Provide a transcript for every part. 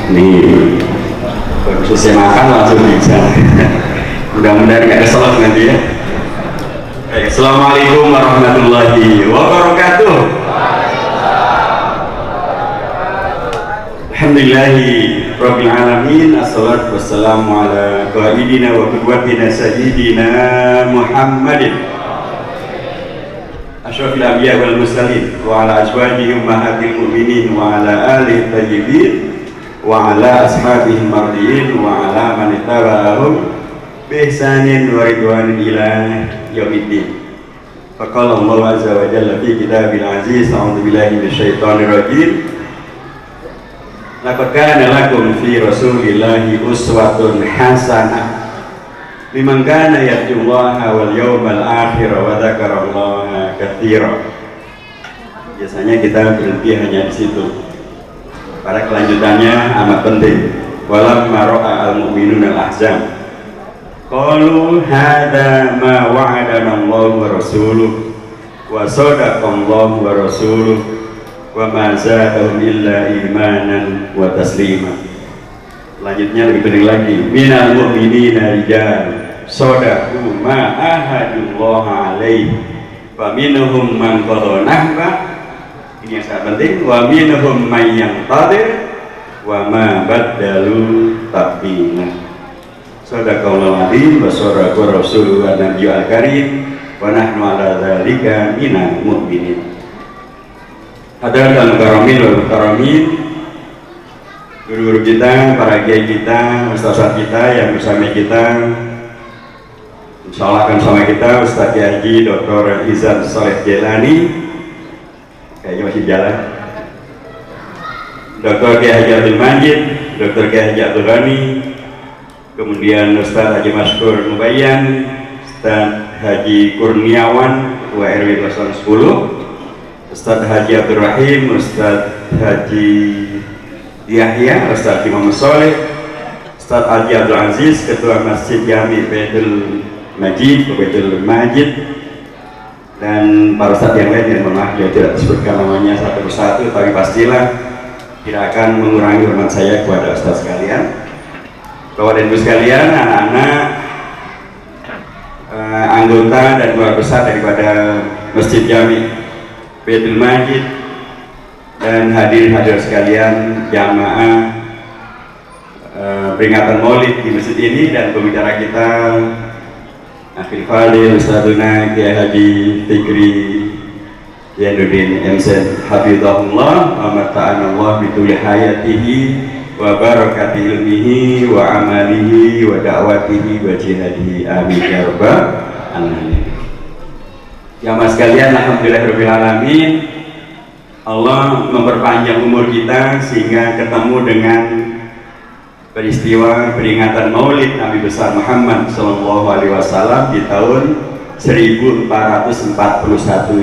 Nih, selesai makan langsung bisa. Mudah-mudahan gak ada salah nanti ya. Baik, assalamualaikum warahmatullahi wabarakatuh. Alhamdulillahi rabbil alamin. Assalatu wassalamu ala qaidina wa qudwatina sayyidina Muhammadin asyrafil anbiya wal mursalin wa ala azwajihi ummahatil mu'minin wa ala alihi thayyibin wa ala ashabihim mardiyin wa ala man ittaba'ahum bi ihsanin wa ridwanin ila yaumiddin. Faqala Allah azza wa jalla fi kitabil aziz, a'udzu billahi minasyaitonir rajim. Laqad kana lakum fi rasulillahi uswatun hasanah liman kana yarjullaha wal yawmal akhir wa dzakarallaha katsiran. Biasanya kita berhenti hanya di situ. Pada kelanjutannya amat penting. Walamma ra'a al-mu'minuna al-ahzab qalu hadza ma wa'adana Allah wa rasuluhu wa sadaqa Allah wa rasuluhu wa ma zadahum illa imanan wa taslima. Selanjutnya lebih penting lagi, minal mu'minina rijal sadaqu ma ahadullah alaihi wa minhum man qada nahba. Ini yang sangat penting, wa minhum man yantadir wa ma baddalu tabdila. Sadaqallahul azim wa sadaqa rasuluhu an-nabiyyul karim wa nahnu ala dzalika minal mu'minin. Hadirin karamin wal karamin, guru-guru kita, para kiai kita, ustaz kita yang bersama kita, insyaallah akan bersama kita Ustaz Kiai Haji Dr. Izan Sholeh Jailani, kayaknya masih jalan, Dr. Kiai Haji Abdul Majid, Dr. Kiai Haji Abdul Ghani, kemudian Ustaz Haji Maskur Mubayyan, Ustaz Haji Kurniawan, Ketua RW 10, Ustaz Haji Abdul Rahim, Ustaz Haji Yahya, Ustaz Imam Soleh, Ustaz Haji Abdul Aziz, Ketua Masjid Jami Baitul Majid, Baitul Majid, dan para ustaz yang lain yang maaf ya tidak disebutkan namanya satu persatu, tapi pastilah tidak akan mengurangi hormat saya kepada ustaz sekalian. Bapak dan Ibu sekalian, anak-anak, anggota dan keluarga besar daripada Masjid Jami Baitul Majid, dan hadirin sekalian, jamaah peringatan Maulid di masjid ini, dan pembicara kita Akhil Fadil Ustadzuna Kiai Haji Fikri Yanuddin MZ hafizahullah wa mata'anallah bituli hayatihi wa barakati ilmihi wa amalihi wa da'watihi wa jihadihi, amin ya rabbal alamin. Jamaah sekalian, alhamdulillahirabbil alamin, Allah memperpanjang umur kita sehingga ketemu dengan peristiwa peringatan Maulid Nabi besar Muhammad Sallallahu Alaihi Wasallam di tahun 1441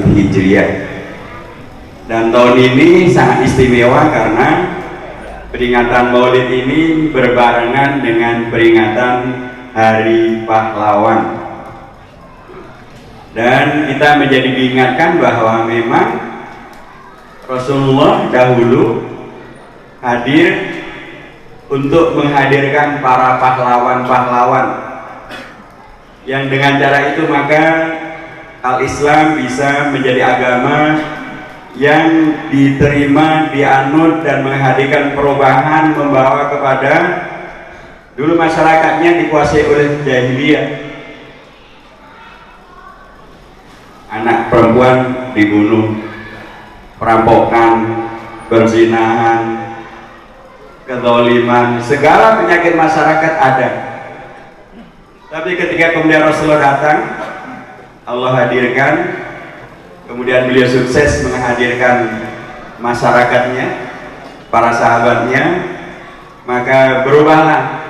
Hijriah. Dan tahun ini sangat istimewa karena peringatan Maulid ini berbarengan dengan peringatan Hari Pahlawan. Dan kita menjadi diingatkan bahwa memang Rasulullah dahulu hadir untuk menghadirkan para pahlawan-pahlawan yang dengan cara itu maka al-Islam bisa menjadi agama yang diterima, dianut, dan menghadirkan perubahan, membawa kepada dulu masyarakatnya dikuasai oleh jahiliyah, anak perempuan dibunuh, perampokan, perzinahan, kezaliman, segala penyakit masyarakat ada. Tapi ketika kemudian Rasulullah datang, Allah hadirkan, kemudian beliau sukses menghadirkan masyarakatnya, para sahabatnya, maka berubahlah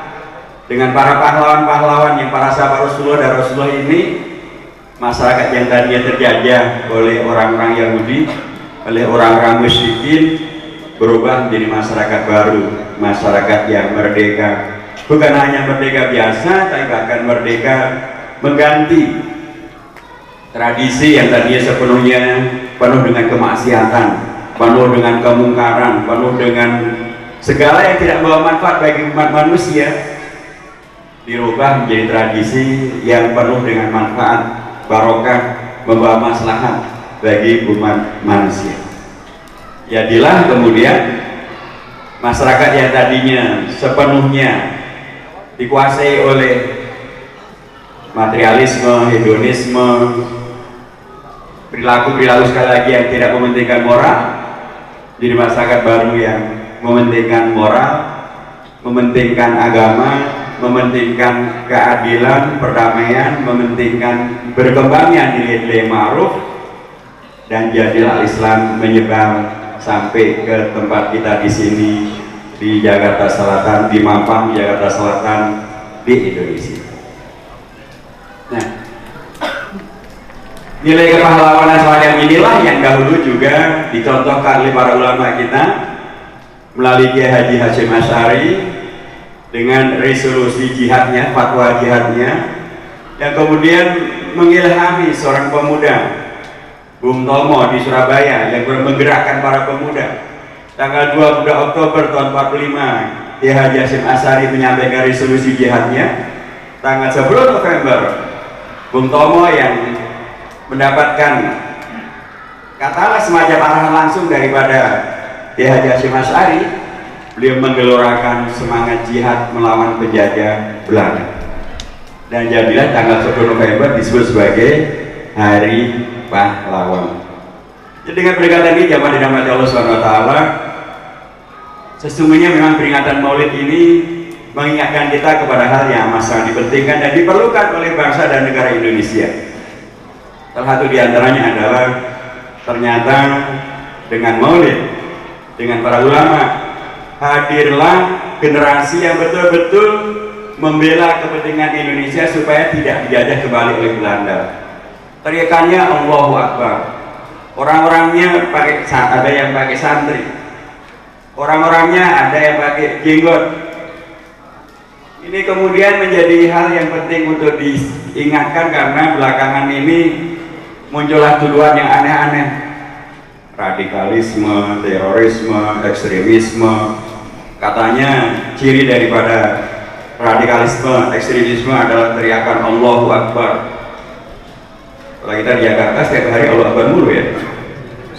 dengan para pahlawan-pahlawan yang para sahabat Rasulullah dan Rasulullah ini. Masyarakat yang tadinya terjajah oleh orang-orang Yahudi, oleh orang-orang musyrikin, berubah menjadi masyarakat baru, masyarakat yang merdeka. Bukan hanya merdeka biasa, tapi bahkan merdeka mengganti tradisi yang tadinya sepenuhnya penuh dengan kemaksiatan, penuh dengan kemungkaran, penuh dengan segala yang tidak membawa manfaat bagi umat manusia dirubah menjadi tradisi yang penuh dengan manfaat, barokah, membawa maslahat bagi umat manusia. Jadilah kemudian masyarakat yang tadinya sepenuhnya dikuasai oleh materialisme, hedonisme, perilaku-perilaku sekali lagi yang tidak mementingkan moral, jadi masyarakat baru yang mementingkan moral, mementingkan agama, mementingkan keadilan, perdamaian, mementingkan berkembangnya nilai-nilai ma'ruf, dan jadilah Islam menyebar sampai ke tempat kita di sini, di Jakarta Selatan, di Mampang, Jakarta Selatan, di Indonesia. Nah, nilai kepahlawanan semacam inilah yang dahulu juga dicontohkan oleh para ulama kita melalui Kiai Haji Hasyim Asy'ari dengan resolusi jihadnya, fatwa jihadnya, yang kemudian mengilhami seorang pemuda Bung Tomo di Surabaya yang menggerakkan para pemuda. Tanggal 22 Oktober tahun 45 Kiai Haji Hasyim Asy'ari menyampaikan resolusi jihadnya. Tanggal 10 November Bung Tomo yang mendapatkan katalah semacam arahan langsung daripada Kiai Haji Hasyim Asy'ari, beliau menggelorakan semangat jihad melawan penjajah Belanda, dan jadilah tanggal 10 November disebut sebagai Hari Pahlawan. Jadi dengan peringatan ini jamaah dirahmati Allah SWT, sesungguhnya memang peringatan Maulid ini mengingatkan kita kepada hal yang sangat dipentingkan dan diperlukan oleh bangsa dan negara Indonesia. Salah satu diantaranya adalah ternyata dengan Maulid, dengan para ulama, hadirlah generasi yang betul-betul membela kepentingan Indonesia supaya tidak dijajah kembali oleh Belanda. Teriakannya Allahu Akbar. Orang-orangnya pakai, ada yang pakai santri, orang-orangnya ada yang pakai jenggot. Ini kemudian menjadi hal yang penting untuk diingatkan karena belakangan ini muncullah tuduhan yang aneh-aneh, radikalisme, terorisme, ekstremisme. Katanya ciri daripada radikalisme, ekstremisme adalah teriakan Allahu Akbar. Kalau kita di Jakarta setiap hari Allahu Akbar mulu ya.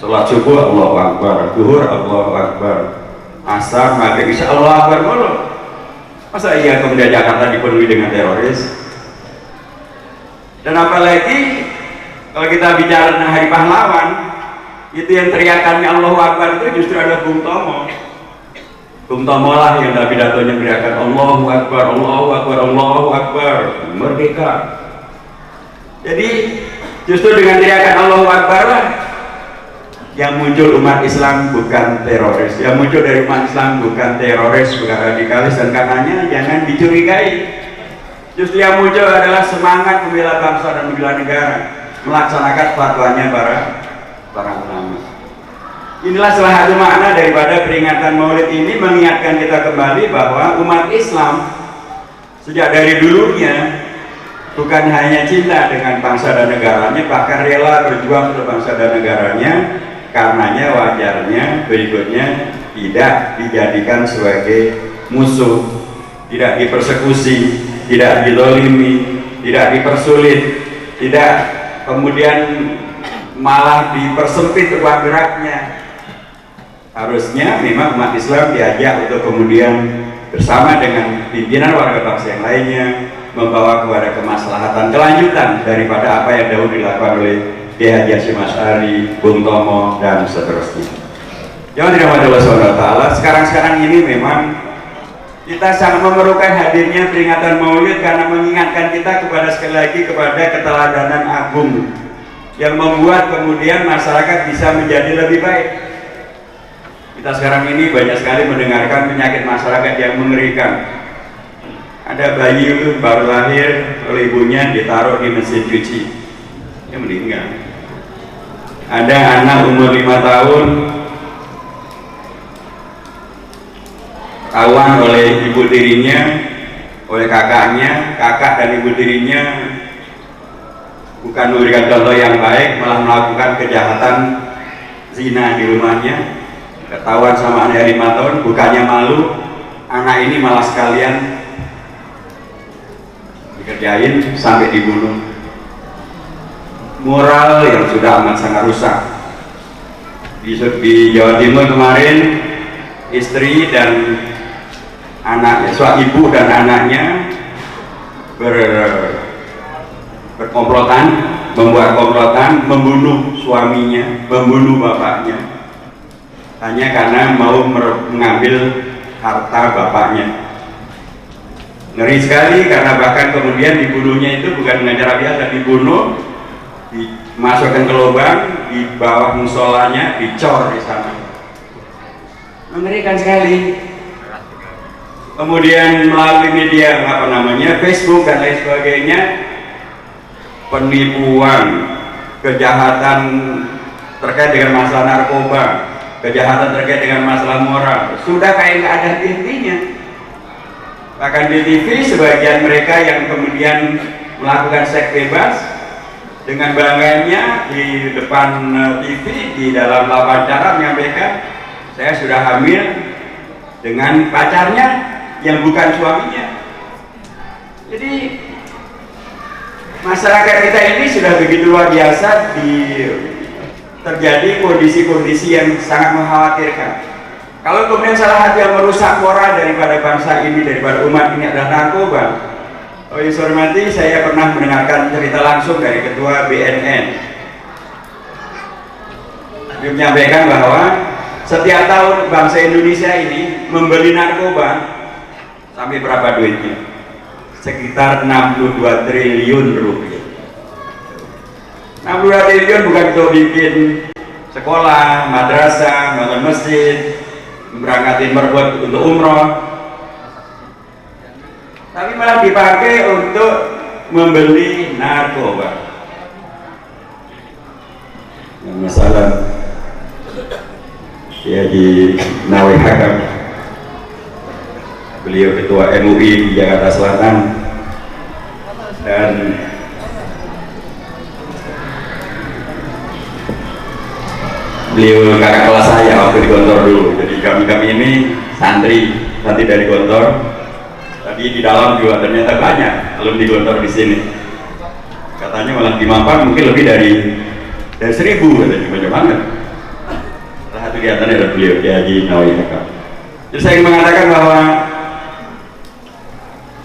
Salat subuh Allahu Akbar, zuhur Allahu Akbar, asar, maghrib, isya Allahu Akbar mulu. Masa iya kemudian Jakarta dipenuhi dengan teroris? Dan apalagi kalau kita bicara tentang Hari Pahlawan, itu yang teriakannya Allahu Akbar itu justru adalah Bung Tomo. Bung Tomo lah yang dalam pidatonya teriakan Allahu Akbar, Allahu Akbar, Allahu Akbar, merdeka. Jadi justru dengan teriakan Allahu Akbar lah yang muncul umat Islam bukan teroris, yang muncul dari umat Islam bukan teroris, bukan radikalis, dan karenanya jangan dicurigai. Justru yang muncul adalah semangat membela bangsa dan membela negara, melaksanakan fatwanya para ulama. Inilah salah satu makna daripada peringatan Maulid ini, mengingatkan kita kembali bahwa umat Islam sejak dari dulunya bukan hanya cinta dengan bangsa dan negaranya, bahkan rela berjuang untuk bangsa dan negaranya. Karenanya wajarnya berikutnya tidak dijadikan sebagai musuh, tidak dipersekusi, tidak dizalimi, tidak dipersulit, tidak kemudian malah dipersempit ruang geraknya. Harusnya memang umat Islam diajak untuk kemudian bersama dengan pimpinan warga bangsa yang lainnya membawa kepada kemaslahatan kelanjutan daripada apa yang dahulu dilakukan oleh Kiai Haji Hasyim Asy'ari, Bung Tomo, dan seterusnya. Jangan dirahmati Allah SWT. Sekarang ini memang kita sangat memerlukan hadirnya peringatan Maulid karena mengingatkan kita kepada, sekali lagi, kepada keteladanan agung yang membuat kemudian masyarakat bisa menjadi lebih baik. Kita sekarang ini banyak sekali mendengarkan penyakit masyarakat yang mengerikan. Ada bayi itu baru lahir oleh ibunya ditaruh di mesin cuci, dia meninggal. Ada anak umur 5 tahun tawan oleh ibu tirinya, oleh kakaknya, kakak dan ibu tirinya bukan memberikan contoh yang baik, malah melakukan kejahatan zina di rumahnya. ketahuan sama anaknya 5 tahun, bukannya malu, anak ini malah sekalian dikerjain sampai dibunuh. Moral yang sudah amat sangat rusak. Di Jawa Timur kemarin, istri dan anaknya, ibu dan anaknya berkomplotan, membuat komplotan, membunuh suaminya, membunuh bapaknya, hanya karena mau mengambil harta bapaknya. Ngeri sekali, karena bahkan kemudian dibunuhnya itu bukan dengan cara biasa, dibunuh, dimasukkan ke lubang di bawah musolanya, dicor di sana. Mengerikan sekali. Kemudian melalui media Facebook dan lain sebagainya, penipuan, kejahatan terkait dengan masalah narkoba, kejahatan terkait dengan masalah moral, sudah kayak nggak ada intinya. Bahkan di TV sebagian mereka yang kemudian melakukan seks bebas dengan bangganya di depan TV di dalam wawancara menyampaikan, saya sudah hamil dengan pacarnya yang bukan suaminya. Jadi masyarakat kita ini sudah begitu luar biasa, terjadi kondisi-kondisi yang sangat mengkhawatirkan. Kalau kemudian salah satu yang merusak moral daripada bangsa ini, daripada umat ini adalah narkoba. Oh, yang saya hormati, saya pernah mendengarkan cerita langsung dari ketua BNN. Dia menyampaikan bahwa setiap tahun bangsa Indonesia ini membeli narkoba sampai berapa duitnya? Sekitar 62 triliun rupiah. 62 triliun bukan untuk bikin sekolah, madrasah, bangun masjid, berangkatin merbuat untuk umroh, tapi malah dipakai untuk membeli narkoba. Yang masalah ya di Nawawi Hakam, beliau ketua MUI di Jakarta Selatan, dan beliau kakak kelas saya waktu di Gontor dulu. Jadi kami ini santri dari Gontor. Tadi di dalam juga ternyata banyak alumni Gontor di sini. Katanya malah di Mampang mungkin lebih dari 1.000, katanya banyak banget. Salah satu di antaranya adalah beliau, Kiai Haji Nawawi Hakam. Jadi saya ingin mengatakan bahwa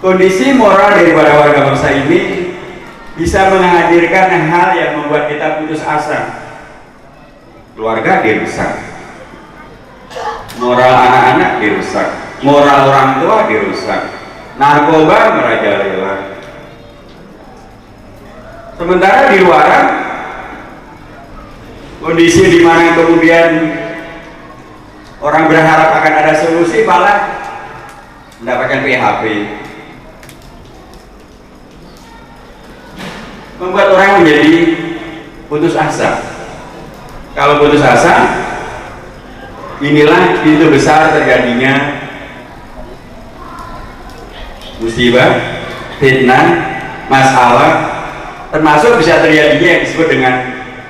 kondisi moral daripada warga bangsa ini bisa menghadirkan hal yang membuat kita putus asa. Keluarga dirusak, moral anak-anak dirusak, moral orang tua dirusak, narkoba merajalela. Sementara di luaran kondisi di mana kemudian orang berharap akan ada solusi, malah mendapatkan PHP, membuat orang menjadi putus asa. Kalau putus asa, inilah pintu besar terjadinya musibah, fitnah, masalah, termasuk bisa terjadinya yang disebut dengan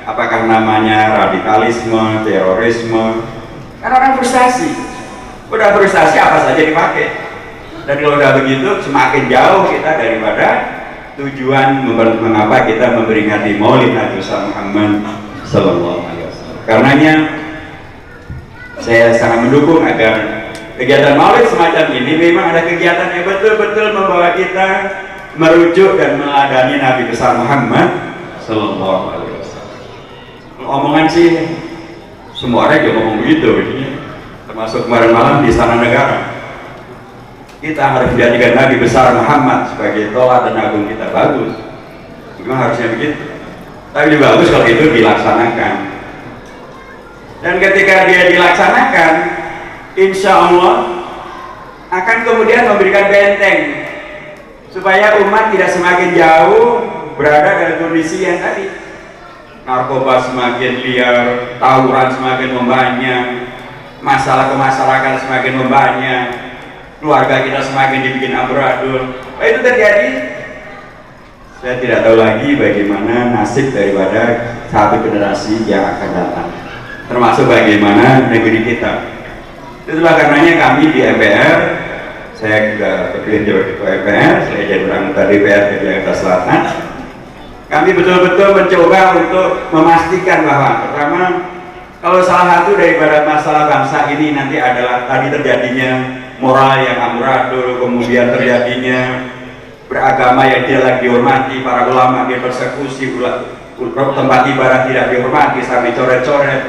apakah namanya radikalisme, terorisme. Karena orang frustasi, udah frustasi apa saja dipakai. Dan kalau udah begitu, semakin jauh kita daripada tujuan mengapa kita memperingati Maulid Nabi Muhammad Sallallahu Alaihi Wasallam. Karenanya saya sangat mendukung agar kegiatan Maulid semacam ini memang ada kegiatan yang betul-betul membawa kita merujuk dan meladani Nabi besar Muhammad Sallallahu Alaihi Wasallam. Omongan sih semua orang juga ngomong begitu, termasuk kemarin malam di Istana Negara. Kita harus menjadikan Nabi besar Muhammad sebagai teladan agung kita. Bagus, memang harusnya begitu. Tapi juga bagus kalau itu dilaksanakan. Dan ketika dia dilaksanakan, insya Allah akan kemudian memberikan benteng supaya umat tidak semakin jauh berada dalam kondisi yang tadi. Narkoba semakin liar, tawuran semakin membanyak, masalah kemasyarakatan semakin membanyak, keluarga kita semakin dibikin amburadul. Itu terjadi, saya tidak tahu lagi bagaimana nasib daripada satu generasi yang akan datang. termasuk bagaimana negeri kita. Itulah karenanya kami di MPR, saya juga terpilih jadi ketua MPR, saya jadi anggota DPR di Jakarta Selatan. Kami betul-betul mencoba untuk memastikan bahwa pertama, kalau salah satu daripada masalah bangsa ini nanti adalah tadi terjadinya moral yang amburadul, kemudian terjadinya beragama yang tidak lagi dihormati, para ulama dipersekusi, tempat ibadah tidak dihormati sampai coret-coret,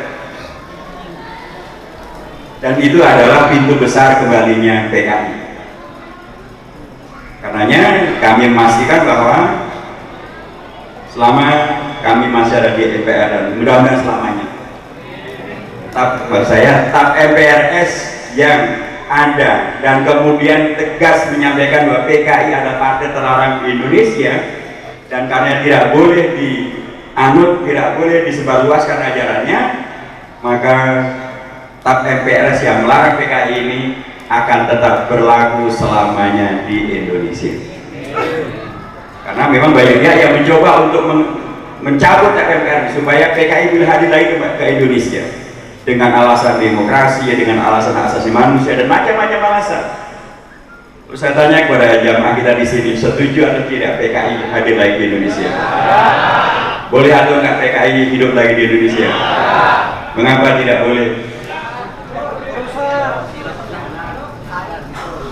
dan itu adalah pintu besar kembalinya PKI. Karenanya kami memastikan bahwa selama kami masih ada di MPR dan mudah-mudahan selamanya, TAP MPRS yang ada dan kemudian tegas menyampaikan bahwa PKI adalah partai terlarang di Indonesia, dan karena tidak boleh dianut, tidak boleh disebarluaskan ajarannya, maka TAP MPRS yang melarang PKI ini akan tetap berlaku selamanya di Indonesia. Karena memang banyak pihak yang mencoba untuk mencabut TAP MPRS supaya PKI boleh hadir lagi ke Indonesia dengan alasan demokrasi, dengan alasan hak asasi manusia dan macam-macam alasan. Terus saya tanya kepada jamaah kita di sini, setuju atau tidak PKI hadir lagi di Indonesia? Boleh atau enggak PKI hidup lagi di Indonesia? Mengapa tidak boleh?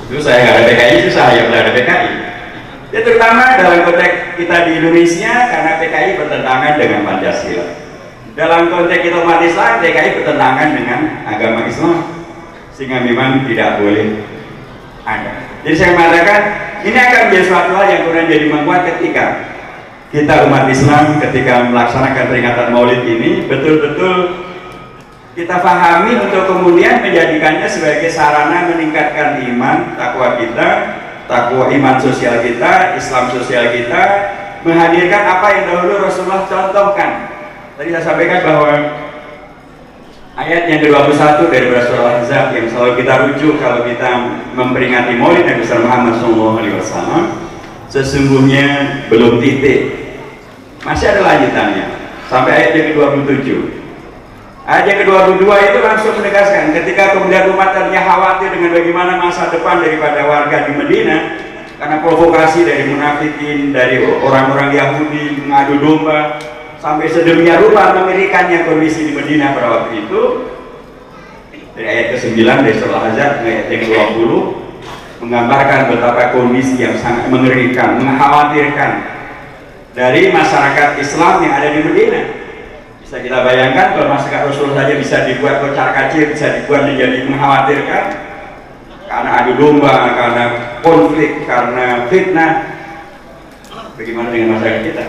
Itu saya nggak ada PKI, itu saya nggak ada PKI. Ya, terutama dalam konteks kita di Indonesia, karena PKI bertentangan dengan Pancasila. Dalam konteks kita umat Islam, PKI bertentangan dengan agama Islam, sehingga memang tidak boleh ada. Jadi saya mengatakan ini akan menjadi suatu hal yang kemudian jadi menguat ketika kita umat Islam ketika melaksanakan peringatan Maulid ini betul-betul kita pahami untuk kemudian menjadikannya sebagai sarana meningkatkan iman, takwa kita, takwa iman sosial kita, Islam sosial kita, menghadirkan apa yang dahulu Rasulullah contohkan. Tadi saya sampaikan bahwa ayat yang ke-21 dari surah Al-Ahzab yang selalu kita rujuk kalau kita memperingati Maulid Nabi Muhammad SAW, sesungguhnya belum titik, masih ada lanjutannya sampai ayat yang ke-27. Ayat yang ke-22 itu langsung menegaskan ketika kemudian umat tadinya khawatir dengan bagaimana masa depan daripada warga di Medina karena provokasi dari munafikin, dari orang-orang Yahudi mengadu domba, sampai sedemikian rupa mengerikannya kondisi di Medina pada waktu itu. Dari ayat ke-9 dari surah Al-Ahzab ayat yang ke-20 menggambarkan betapa kondisi yang sangat mengerikan, mengkhawatirkan dari masyarakat Islam yang ada di Medina. Bisa kita bayangkan kalau masyarakat Rasul saja bisa dibuat kocar kacir, bisa dibuat menjadi mengkhawatirkan karena adu domba, karena konflik, karena fitnah. Bagaimana dengan masyarakat kita?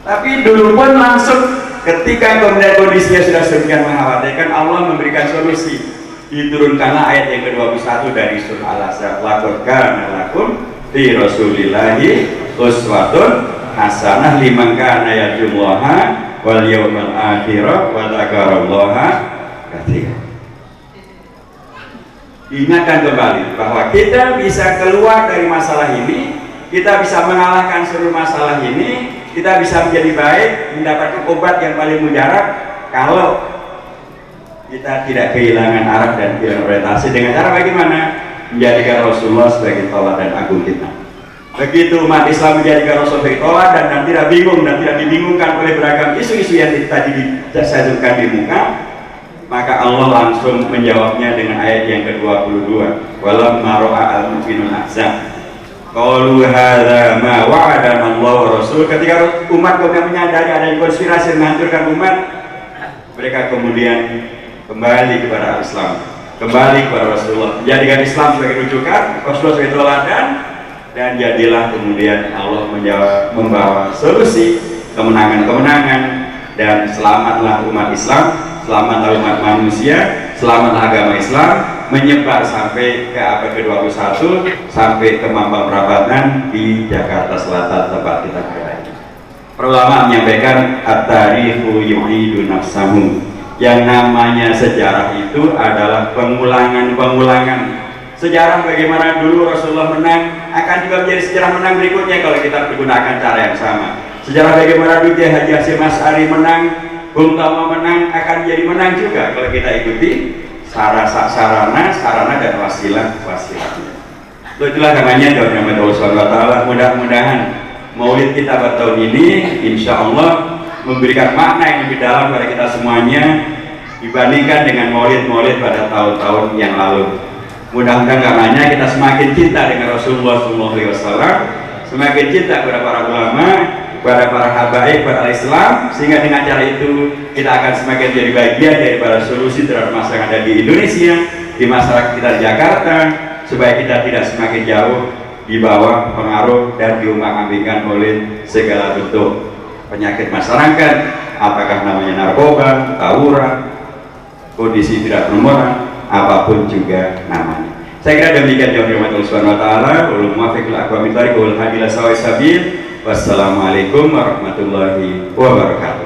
Tapi dulu pun langsung ketika kemudian kondisinya sudah sedemikian mengkhawatirkan, Allah memberikan solusi. Diturunkanlah ayat yang ke-21 dari surah Al-Ahzab, laqad kana lakum fi rasulillahi uswatun hasanah liman kana yarjullaha wal yawmal akhir wa dzakarallaha katsiran. Ingatkan kembali bahwa kita bisa keluar dari masalah ini, kita bisa mengalahkan seluruh masalah ini, kita bisa menjadi baik, mendapatkan obat yang paling mujarab kalau kita tidak kehilangan arah dan kehilangan orientasi. Dengan cara bagaimana? Menjadikan Rasulullah sebagai tauladan agung kita. Begitu umat Islam menjadikan Rasul sebagai tauladan dan tidak bingung dan tidak dibingungkan oleh beragam isu-isu yang tadi saya sebutkan di muka, maka Allah langsung menjawabnya dengan ayat yang ke-22, walamma ra'a al-mu'minul ahzab qalu hadza ma wa'adana Allah wa rasul. Ketika umat kemudian menyadari ada konspirasi menghancurkan umat, mereka kemudian kembali kepada Islam, kembali kepada Rasulullah, menjadikan Islam sebagai rujukan, Rasulullah sebagai teladan, dan jadilah kemudian Allah membawa solusi kemenangan-kemenangan, dan selamatlah umat Islam, selamatlah umat manusia, selamatlah agama Islam, menyebar sampai ke abad ke-21, sampai ke Mampang Perapatan di Jakarta Selatan tempat kita berada. Para ulama menyampaikan at-tarihu yu'idu nafsahu, yang namanya sejarah itu adalah pengulangan-pengulangan. Sejarah bagaimana dulu Rasulullah menang akan juga menjadi sejarah menang berikutnya kalau kita menggunakan cara yang sama. Sejarah bagaimana dulu Haji Hasyim Asy'ari menang Bung Tomo menang akan jadi menang juga kalau kita ikuti sarana dan wasilah. Itulah karenanya doa Rahmat Allah SWT. Mudah-mudahan Maulid kita pada tahun ini insya Allah memberikan makna yang lebih dalam pada kita semuanya dibandingkan dengan Maulid-Maulid pada tahun-tahun yang lalu. Mudah-mudahan karenanya kita semakin cinta dengan Rasulullah SAW, semakin cinta kepada para ulama, kepada para habaib, kepada Islam, sehingga dengan cara itu kita akan semakin jadi bagian daripada solusi terhadap masalah yang ada di Indonesia, di masyarakat kita di Jakarta, supaya kita tidak semakin jauh di bawah pengaruh dan diumbang-ambingkan oleh segala bentuk penyakit masyarakat, apakah namanya narkoba, tawuran, kondisi tidak bermoral, apapun juga namanya. Saya kira demikian jawab Allah Subhanahu wa taala. Ulul muwaffiqil aqwamit thariq wal hadilah sawa'i sabil. Wassalamualaikum warahmatullahi wabarakatuh.